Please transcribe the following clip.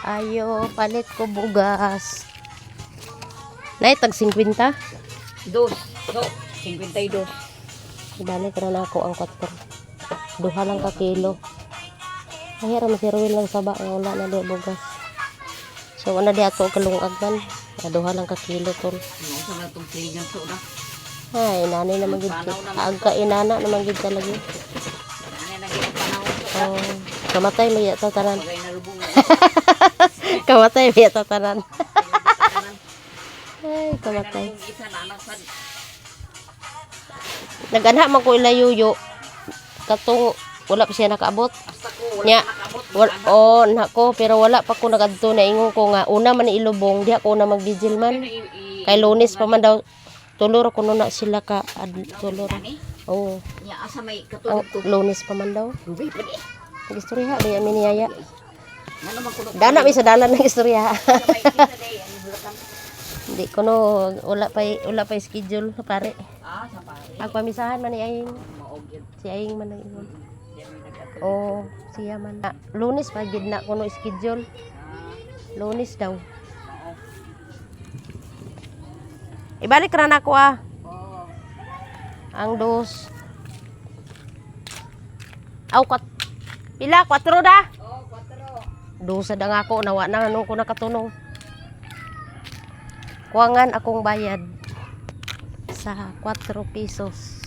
Ayo, palit ko bugas. Nay, tag 50? Dos. So, 52. Ibalik na ako ang 4. Duha lang ka kilo. Mahira masirwin lang sa ba. Wala na di bugas. So, wala di ato kalungag man. Duha lang ka kilo tol. Ano sa mga itong kiligan so na? Ay, nanay na magid. Agka inana na magid talaga. Ano na ginapanaw so? Oh, kamatay may yata tanan. Bagay na lubong. Kamatay may yata tanan. Ay, kamatay. Isa na anak sad. Naganha man ko ilayuyo. Katong wala pa siya nakaabot. Basta ko Nya, wala nakabot. oh, nako, pero wala pa ko nakadto na ingon ko nga una man ilubong, di ako na magbigil man. Kay Lunes pa man daw tulor ko na sila ka tulor. Oh, Nya asa may ang katulog to. Lunes pa man daw. Rubi pa di. Nagistorya di amin niyaya. Ano man kuno. Dana may sa dalan ng istorya. May kita day ang bulatan. Hindi ko no wala pa schedule pare. Ah, sa pare. Ang pamisahan man ni Aying, Maog yun. si Aying man ang ingon. Diyan may nagkatulog. Oh, siya man. Lunes pa gid na kuno schedule. Lunes daw. Oo. Ibalik ra na ko ah. Oo. Ang dos. Aw, pila? 4 da? Oh, 4. Dosa da nga ako. Nawa na nung ko nakatunong. Kuwangan akong bayad sa 4 pesos.